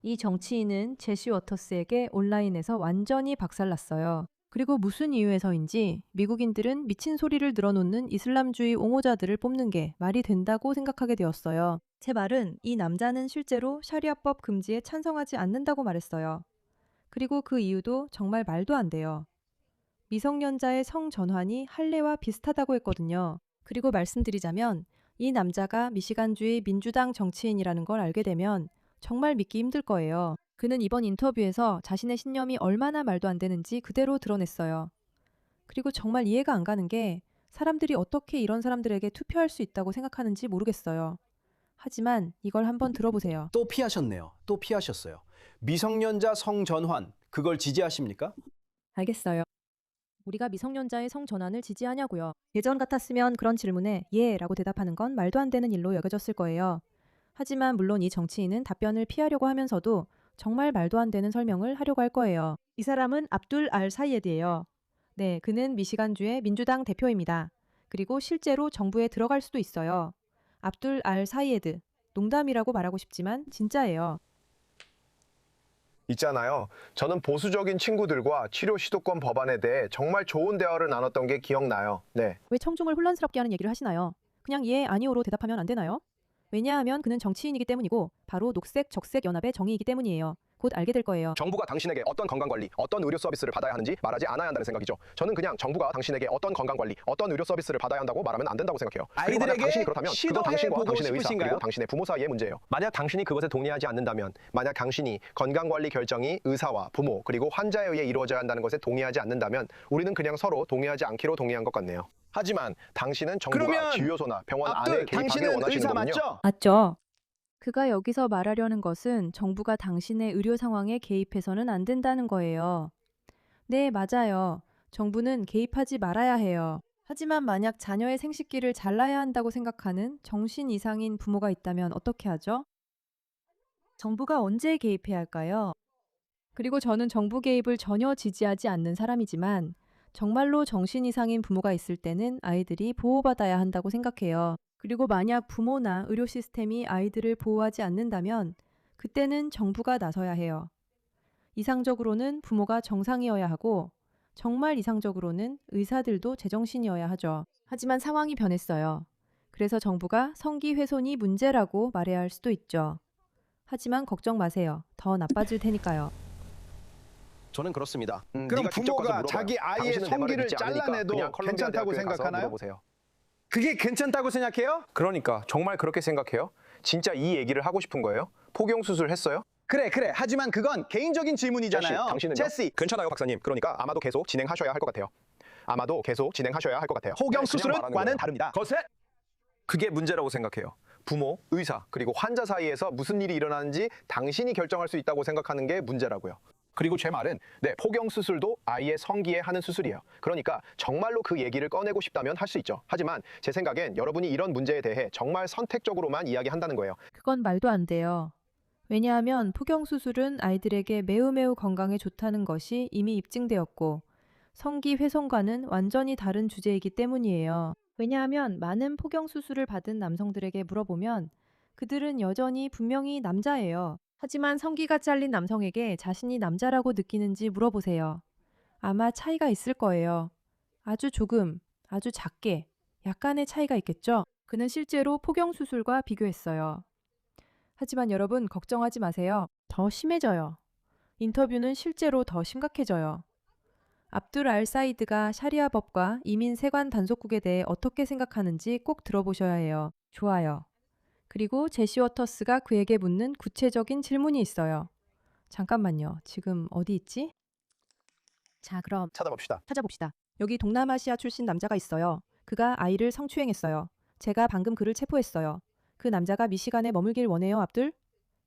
이 정치인은 제시 워터스에게 온라인에서 완전히 박살났어요. 그리고 무슨 이유에서인지 미국인들은 미친 소리를 늘어놓는 이슬람주의 옹호자들을 뽑는 게 말이 된다고 생각하게 되었어요. 제 말은 이 남자는 실제로 샤리아법 금지에 찬성하지 않는다고 말했어요. 그리고 그 이유도 정말 말도 안 돼요. 미성년자의 성전환이 할례와 비슷하다고 했거든요. 그리고 말씀드리자면 이 남자가 미시간주의 민주당 정치인이라는 걸 알게 되면 정말 믿기 힘들 거예요. 그는 이번 인터뷰에서 자신의 신념이 얼마나 말도 안 되는지 그대로 드러냈어요. 그리고 정말 이해가 안 가는 게 사람들이 어떻게 이런 사람들에게 투표할 수 있다고 생각하는지 모르겠어요. 하지만 이걸 한번 들어보세요. 또 피하셨네요. 또 피하셨어요. 미성년자 성전환, 그걸 지지하십니까? 알겠어요. 우리가 미성년자의 성전환을 지지하냐고요. 예전 같았으면 그런 질문에 예 라고 대답하는 건 말도 안 되는 일로 여겨졌을 거예요. 하지만 물론 이 정치인은 답변을 피하려고 하면서도 정말 말도 안 되는 설명을 하려고 할 거예요. 이 사람은 압둘 알 사이에드예요. 네, 그는 미시간주의 민주당 대표입니다. 그리고 실제로 정부에 들어갈 수도 있어요. 압둘 알 사이에드. 농담이라고 말하고 싶지만 진짜예요. 있잖아요. 저는 보수적인 친구들과 치료 시도권 법안에 대해 정말 좋은 대화를 나눴던 게 기억나요. 네. 왜 청중을 혼란스럽게 하는 얘기를 하시나요? 그냥 예, 아니오로 대답하면 안 되나요? 왜냐하면 그는 정치인이기 때문이고 바로 녹색 적색 연합의 정의이기 때문이에요. 곧 알게 될 거예요. 정부가 당신에게 어떤 건강관리, 어떤 의료 서비스를 받아야 하는지 말하지 않아야 한다는 생각이죠. 저는 그냥 정부가 당신에게 어떤 건강관리, 어떤 의료 서비스를 받아야 한다고 말하면 안 된다고 생각해요. 그리고 만약 아이들에게 당신이 그렇다면 그건 당신과 시도해보고 당신의 의사, 싶으신가요? 그리고 당신의 부모 사이의 문제예요. 만약 당신이 그것에 동의하지 않는다면, 만약 당신이 건강관리 결정이 의사와 부모, 그리고 환자에 의해 이루어져야 한다는 것에 동의하지 않는다면 우리는 그냥 서로 동의하지 않기로 동의한 것 같네요. 하지만 당신은 정부가 그러면 진료소나 병원 안에 압둘, 개입하기를 당신은 원하시는 의사 거군요. 맞죠? 맞죠? 그가 여기서 말하려는 것은 정부가 당신의 의료 상황에 개입해서는 안 된다는 거예요. 네, 맞아요. 정부는 개입하지 말아야 해요. 하지만 만약 자녀의 생식기를 잘라야 한다고 생각하는 정신 이상인 부모가 있다면 어떻게 하죠? 정부가 언제 개입해야 할까요? 그리고 저는 정부 개입을 전혀 지지하지 않는 사람이지만 정말로 정신 이상인 부모가 있을 때는 아이들이 보호받아야 한다고 생각해요. 그리고 만약 부모나 의료 시스템이 아이들을 보호하지 않는다면 그때는 정부가 나서야 해요. 이상적으로는 부모가 정상이어야 하고 정말 이상적으로는 의사들도 제정신이어야 하죠. 하지만 상황이 변했어요. 그래서 정부가 성기 훼손이 문제라고 말해야 할 수도 있죠. 하지만 걱정 마세요. 더 나빠질 테니까요. 저는 그렇습니다. 그럼 네가 직접 가서 부모가 물어봐요. 자기 아이의 당신은 내 말을 성기를 믿지 않으니까 잘라내도 그냥 컬럼비아 괜찮다고 대학교에 가서 생각하나요? 물어보세요. 그게 괜찮다고 생각해요? 그러니까 정말 그렇게 생각해요? 진짜 이 얘기를 하고 싶은 거예요? 포경 수술 했어요? 그래. 하지만 그건 개인적인 질문이잖아요. 당신은요? 제시, 괜찮아요, 박사님. 그러니까 아마도 계속 진행하셔야 할 것 같아요. 아마도 계속 진행하셔야 할 것 같아요. 호경 그냥 수술은 말하는 과는 거예요. 다릅니다. 거세? 그게 문제라고 생각해요. 부모, 의사, 그리고 환자 사이에서 무슨 일이 일어나는지 당신이 결정할 수 있다고 생각하는 게 문제라고요. 그리고 제 말은 포경 수술도 아이의 성기에 하는 수술이에요. 그러니까 정말로 그 얘기를 꺼내고 싶다면 할 수 있죠. 하지만 제 생각엔 여러분이 이런 문제에 대해 정말 선택적으로만 이야기한다는 거예요. 그건 말도 안 돼요. 왜냐하면 포경수술은 아이들에게 매우 건강에 좋다는 것이 이미 입증되었고 성기 훼손과는 완전히 다른 주제이기 때문이에요. 왜냐하면 많은 포경수술을 받은 남성들에게 물어보면 그들은 여전히 분명히 남자예요. 하지만 성기가 잘린 남성에게 자신이 남자라고 느끼는지 물어보세요. 아마 차이가 있을 거예요. 아주 조금, 아주 작게, 약간의 차이가 있겠죠? 그는 실제로 포경수술과 비교했어요. 하지만 여러분 걱정하지 마세요. 더 심해져요. 인터뷰는 실제로 더 심각해져요. 압둘 알 사이드가 샤리아 법과 이민 세관 단속국에 대해 어떻게 생각하는지 꼭 들어보셔야 해요. 좋아요. 그리고 제시 워터스가 그에게 묻는 구체적인 질문이 있어요. 잠깐만요. 지금 어디 있지? 자, 그럼 찾아봅시다. 찾아봅시다. 여기 동남아시아 출신 남자가 있어요. 그가 아이를 성추행했어요. 제가 방금 그를 체포했어요. 그 남자가 미시간에 머물길 원해요, 압둘?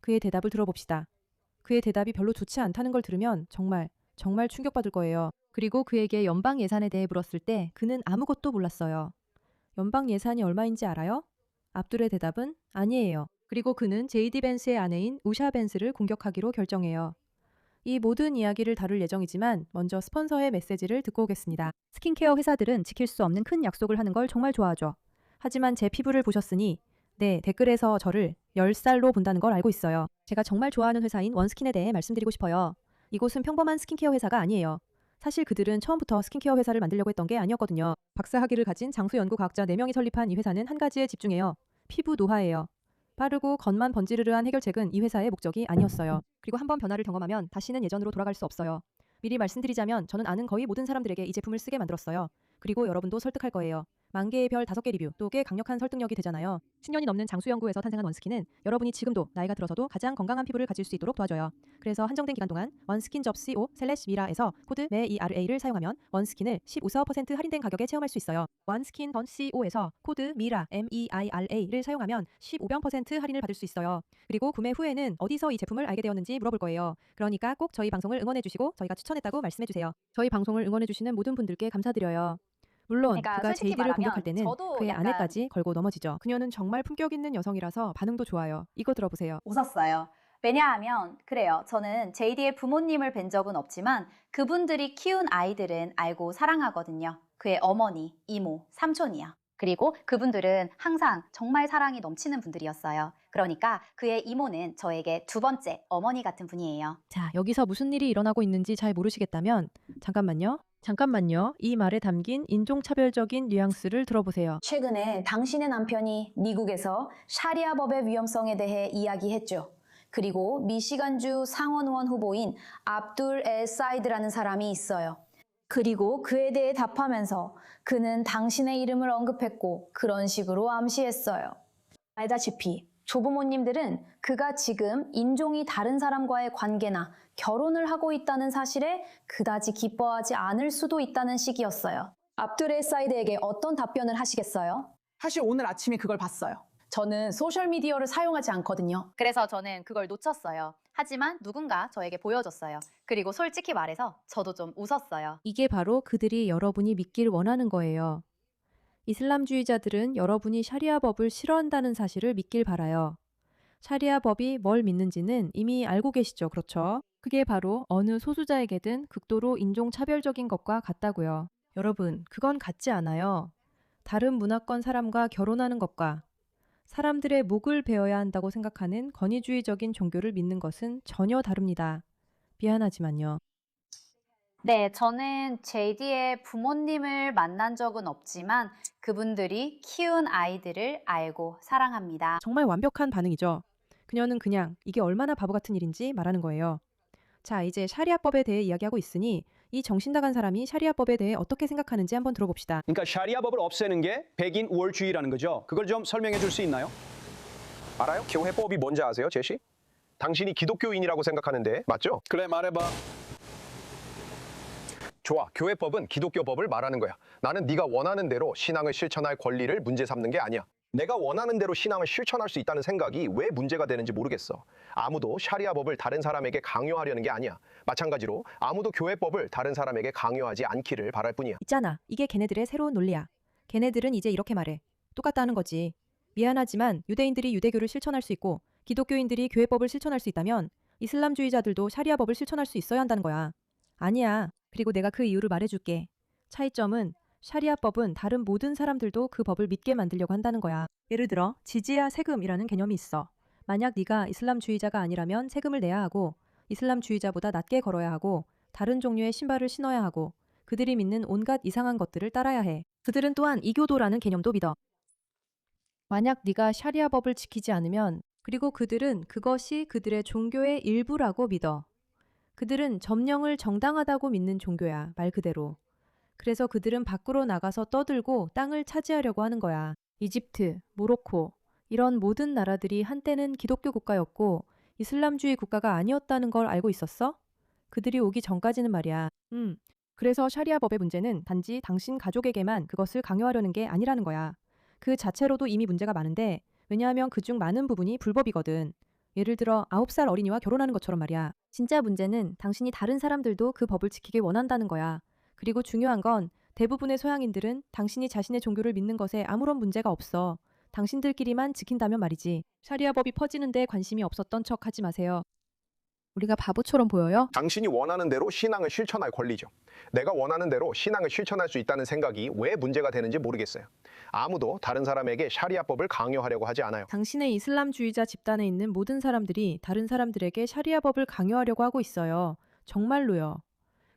그의 대답을 들어봅시다. 그의 대답이 별로 좋지 않다는 걸 들으면 정말 충격받을 거예요. 그리고 그에게 연방 예산에 대해 물었을 때 그는 아무것도 몰랐어요. 연방 예산이 얼마인지 알아요? 압둘의 대답은 아니에요. 그리고 그는 제이디 벤스의 아내인 우샤 벤스를 공격하기로 결정해요. 이 모든 이야기를 다룰 예정이지만 먼저 스폰서의 메시지를 듣고 오겠습니다. 스킨케어 회사들은 지킬 수 없는 큰 약속을 하는 걸 정말 좋아하죠. 하지만 제 피부를 보셨으니 네, 댓글에서 저를 10살로 본다는 걸 알고 있어요. 제가 정말 좋아하는 회사인 원스킨에 대해 말씀드리고 싶어요. 이곳은 평범한 스킨케어 회사가 아니에요. 사실 그들은 처음부터 스킨케어 회사를 만들려고 했던 게 아니었거든요. 박사 학위를 가진 장수 연구 과학자 4명이 설립한 이 회사는 한 가지에 집중해요. 피부 노화예요. 빠르고 겉만 번지르르한 해결책은 이 회사의 목적이 아니었어요. 그리고 한번 변화를 경험하면 다시는 예전으로 돌아갈 수 없어요. 미리 말씀드리자면 저는 아는 거의 모든 사람들에게 이 제품을 쓰게 만들었어요. 그리고 여러분도 설득할 거예요. 만 개의 별 5개 리뷰, 또 꽤 강력한 설득력이 되잖아요. 10년이 넘는 장수 연구에서 탄생한 원스킨은 여러분이 지금도 나이가 들어서도 가장 건강한 피부를 가질 수 있도록 도와줘요. 그래서 한정된 기간 동안 oneskins.co/mira에서 코드 MERA를 사용하면 원스킨을 15% 할인된 가격에 체험할 수 있어요. oneskins.co에서 코드 MIRA MEIRA를 사용하면 15% 할인을 받을 수 있어요. 그리고 구매 후에는 어디서 이 제품을 알게 되었는지 물어볼 거예요. 그러니까 꼭 저희 방송을 응원해주시고 저희가 추천했다고 말씀해주세요. 저희 방송을 응원해주시는 모든 분들께 감사드려요. 물론 그러니까 그가 솔직히 제이디를 말하면 공격할 때는 저도 그의 약간 아내까지 걸고 넘어지죠. 그녀는 정말 품격 있는 여성이라서 반응도 좋아요. 이거 들어보세요. 웃었어요. 왜냐하면 그래요. 저는 제이디의 부모님을 뵌 적은 없지만 그분들이 키운 아이들은 알고 사랑하거든요. 그의 어머니, 이모, 삼촌이요. 그리고 그분들은 항상 정말 사랑이 넘치는 분들이었어요. 그러니까 그의 이모는 저에게 두 번째 어머니 같은 분이에요. 자, 여기서 무슨 일이 일어나고 있는지 잘 모르시겠다면 잠깐만요. 이 말에 담긴 인종차별적인 뉘앙스를 들어보세요. 최근에 당신의 남편이 미국에서 샤리아 법의 위험성에 대해 이야기했죠. 그리고 미시간주 상원의원 후보인 압둘 엘 사이드라는 사람이 있어요. 그리고 그에 대해 답하면서 그는 당신의 이름을 언급했고 그런 식으로 암시했어요. 알다시피 조부모님들은 그가 지금 인종이 다른 사람과의 관계나 결혼을 하고 있다는 사실에 그다지 기뻐하지 않을 수도 있다는 식이었어요. 압둘 엘 사이드에게 어떤 답변을 하시겠어요? 사실 오늘 아침에 그걸 봤어요. 저는 소셜미디어를 사용하지 않거든요. 그래서 저는 그걸 놓쳤어요. 하지만 누군가 저에게 보여줬어요. 그리고 솔직히 말해서 저도 좀 웃었어요. 이게 바로 그들이 여러분이 믿길 원하는 거예요. 이슬람주의자들은 여러분이 샤리아 법을 싫어한다는 사실을 믿길 바라요. 샤리아 법이 뭘 믿는지는 이미 알고 계시죠, 그렇죠? 그게 바로 어느 소수자에게든 극도로 인종차별적인 것과 같다고요. 여러분, 그건 같지 않아요. 다른 문화권 사람과 결혼하는 것과 사람들의 목을 베어야 한다고 생각하는 권위주의적인 종교를 믿는 것은 전혀 다릅니다. 미안하지만요. 네, 저는 제이디의 부모님을 만난 적은 없지만 그분들이 키운 아이들을 알고 사랑합니다. 정말 완벽한 반응이죠. 그녀는 그냥 이게 얼마나 바보 같은 일인지 말하는 거예요. 자, 이제 샤리아법에 대해 이야기하고 있으니 이 정신 나간 사람이 샤리아법에 대해 어떻게 생각하는지 한번 들어봅시다. 그러니까 샤리아법을 없애는 게 백인 우월주의라는 거죠. 그걸 좀 설명해 줄 수 있나요? 알아요? 교회법이 뭔지 아세요, 제시? 당신이 기독교인이라고 생각하는데 맞죠? 그래, 말해봐. 좋아, 교회법은 기독교법을 말하는 거야. 나는 네가 원하는 대로 신앙을 실천할 권리를 문제 삼는 게 아니야. 내가 원하는 대로 신앙을 실천할 수 있다는 생각이 왜 문제가 되는지 모르겠어. 아무도 샤리아법을 다른 사람에게 강요하려는 게 아니야. 마찬가지로 아무도 교회법을 다른 사람에게 강요하지 않기를 바랄 뿐이야. 있잖아. 이게 걔네들의 새로운 논리야. 걔네들은 이제 이렇게 말해. 똑같다는 거지. 미안하지만 유대인들이 유대교를 실천할 수 있고 기독교인들이 교회법을 실천할 수 있다면 이슬람주의자들도 샤리아법을 실천할 수 있어야 한다는 거야. 아니야. 그리고 내가 그 이유를 말해줄게. 차이점은 샤리아법은 다른 모든 사람들도 그 법을 믿게 만들려고 한다는 거야. 예를 들어 지지야 세금이라는 개념이 있어. 만약 네가 이슬람주의자가 아니라면 세금을 내야 하고 이슬람주의자보다 낮게 걸어야 하고 다른 종류의 신발을 신어야 하고 그들이 믿는 온갖 이상한 것들을 따라야 해. 그들은 또한 이교도라는 개념도 믿어. 만약 네가 샤리아법을 지키지 않으면 그리고 그들은 그것이 그들의 종교의 일부라고 믿어. 그들은 점령을 정당하다고 믿는 종교야, 말 그대로. 그래서 그들은 밖으로 나가서 떠들고 땅을 차지하려고 하는 거야. 이집트, 모로코, 이런 모든 나라들이 한때는 기독교 국가였고 이슬람주의 국가가 아니었다는 걸 알고 있었어? 그들이 오기 전까지는 말이야. 그래서 샤리아법의 문제는 단지 당신 가족에게만 그것을 강요하려는 게 아니라는 거야. 그 자체로도 이미 문제가 많은데 왜냐하면 그중 많은 부분이 불법이거든. 예를 들어 9살 어린이와 결혼하는 것처럼 말이야. 진짜 문제는 당신이 다른 사람들도 그 법을 지키길 원한다는 거야. 그리고 중요한 건 대부분의 서양인들은 당신이 자신의 종교를 믿는 것에 아무런 문제가 없어. 당신들끼리만 지킨다면 말이지. 샤리아법이 퍼지는 데 관심이 없었던 척 하지 마세요. 우리가 바보처럼 보여요? 당신이 원하는 대로 신앙을 실천할 권리죠. 내가 원하는 대로 신앙을 실천할 수 있다는 생각이 왜 문제가 되는지 모르겠어요. 아무도 다른 사람에게 샤리아법을 강요하려고 하지 않아요. 당신의 이슬람주의자 집단에 있는 모든 사람들이 다른 사람들에게 샤리아법을 강요하려고 하고 있어요. 정말로요.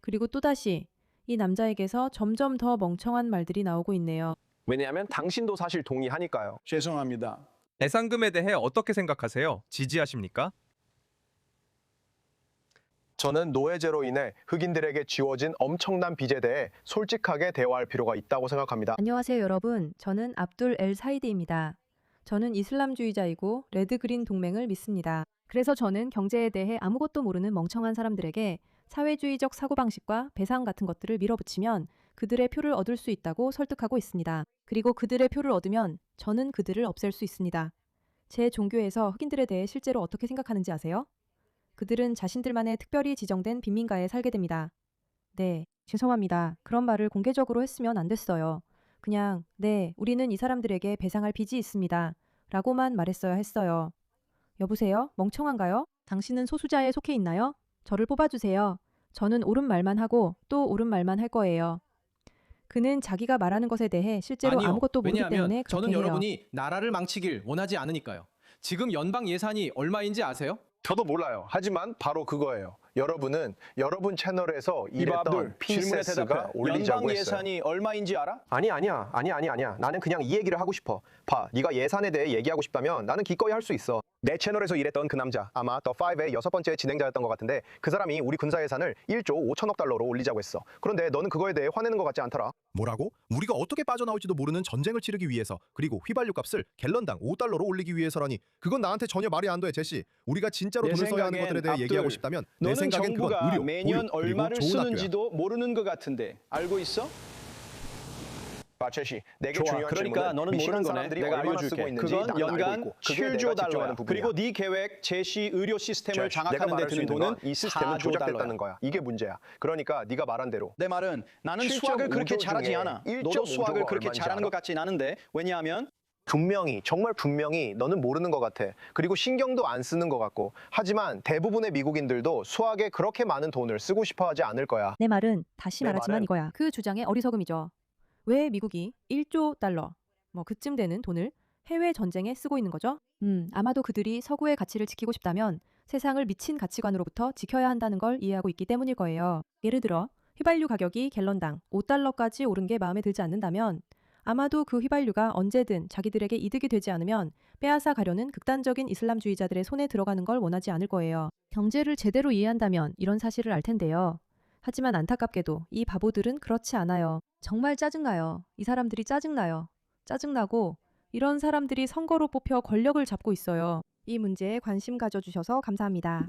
그리고 또다시 이 남자에게서 점점 더 멍청한 말들이 나오고 있네요. 왜냐하면 당신도 사실 동의하니까요. 죄송합니다. 배상금에 대해 어떻게 생각하세요? 지지하십니까? 저는 노예제로 인해 흑인들에게 지워진 엄청난 빚에 대해 솔직하게 대화할 필요가 있다고 생각합니다. 안녕하세요, 여러분. 저는 압둘 엘 사이드입니다. 저는 이슬람주의자이고 레드그린 동맹을 믿습니다. 그래서 저는 경제에 대해 아무것도 모르는 멍청한 사람들에게 사회주의적 사고방식과 배상 같은 것들을 밀어붙이면 그들의 표를 얻을 수 있다고 설득하고 있습니다. 그리고 그들의 표를 얻으면 저는 그들을 없앨 수 있습니다. 제 종교에서 흑인들에 대해 실제로 어떻게 생각하는지 아세요? 그들은 자신들만의 특별히 지정된 빈민가에 살게 됩니다. 네, 죄송합니다. 그런 말을 공개적으로 했으면 안 됐어요. 그냥 네, 우리는 이 사람들에게 배상할 빚이 있습니다. 라고만 말했어야 했어요. 여보세요? 멍청한가요? 당신은 소수자에 속해 있나요? 저를 뽑아주세요. 저는 옳은 말만 하고 또 옳은 말만 할 거예요. 그는 자기가 말하는 것에 대해 실제로 아니요. 아무것도 모르기 왜냐하면 때문에 그렇게 저는 해요. 여러분이 나라를 망치길 원하지 않으니까요. 지금 연방 예산이 얼마인지 아세요? 저도 몰라요. 하지만 바로 그거예요. 여러분은 여러분 채널에서 일했던 질문에 핀세스가 대답해. 올리자고 연방 했어요. 예산이 얼마인지 알아? 아니야. 나는 그냥 이 얘기를 하고 싶어. 봐, 네가 예산에 대해 얘기하고 싶다면 나는 기꺼이 할 수 있어. 내 채널에서 일했던 그 남자, 아마 더5의 6번째 진행자였던 것 같은데 그 사람이 우리 군사 예산을 1조 5천억 달러로 올리자고 했어. 그런데 너는 그거에 대해 화내는 것 같지 않더라. 뭐라고? 우리가 어떻게 빠져나올지도 모르는 전쟁을 치르기 위해서, 그리고 휘발유 값을 갤런당 5달러로 올리기 위해서라니, 그건 나한테 전혀 말이 안 돼, 제시. 우리가 진짜로 내 돈을 써야 하는 생각엔 것들에 대해 압둘, 얘기하고 싶다면 내 너는 생각엔 그건 정부가 의료, 매년 보육, 그리고 얼마를 좋은 학교야. 쓰는지도 모르는 것 같은데 알고 있어? 봐, 제시. 내게 좋아. 중요한 그러니까 질문은 너는 미시간 모르는 거네. 사람들이 내가 얼마나 알려줄게. 쓰고 있는지 그건 나는 알고 연간 있고 그게 7조 내가 집중하는 달러야. 부분이야. 그리고 네 계획 제시 의료 시스템을 제시, 내가 장악하는 데 말할 수 드는 있는 돈은 건 이 시스템은 4조 조작됐다는 달러야. 거야. 이게 문제야. 그러니까 네가 말한 대로 내 말은 나는 7.5조 수학을 그렇게 잘하지 중에 않아. 너도 1.5조가 수학을 그렇게 얼마인지 잘하는 알아? 것 같진 않은데 왜냐하면 정말 분명히 너는 모르는 것 같아. 그리고 신경도 안 쓰는 것 같고. 하지만 대부분의 미국인들도 수학에 그렇게 많은 돈을 쓰고 싶어 하지 않을 거야. 내 말은 다시 내 말하지만 말은 이거야. 그 주장의 어리석음이죠. 왜 미국이 1조 달러, 그쯤 되는 돈을 해외 전쟁에 쓰고 있는 거죠? 아마도 그들이 서구의 가치를 지키고 싶다면 세상을 미친 가치관으로부터 지켜야 한다는 걸 이해하고 있기 때문일 거예요. 예를 들어 휘발유 가격이 갤런당 5달러까지 오른 게 마음에 들지 않는다면 아마도 그 휘발유가 언제든 자기들에게 이득이 되지 않으면 빼앗아 가려는 극단적인 이슬람주의자들의 손에 들어가는 걸 원하지 않을 거예요. 경제를 제대로 이해한다면 이런 사실을 알 텐데요. 하지만 안타깝게도 이 바보들은 그렇지 않아요. 정말 짜증나요. 이 사람들이 짜증나요. 짜증나고 이런 사람들이 선거로 뽑혀 권력을 잡고 있어요. 이 문제에 관심 가져주셔서 감사합니다.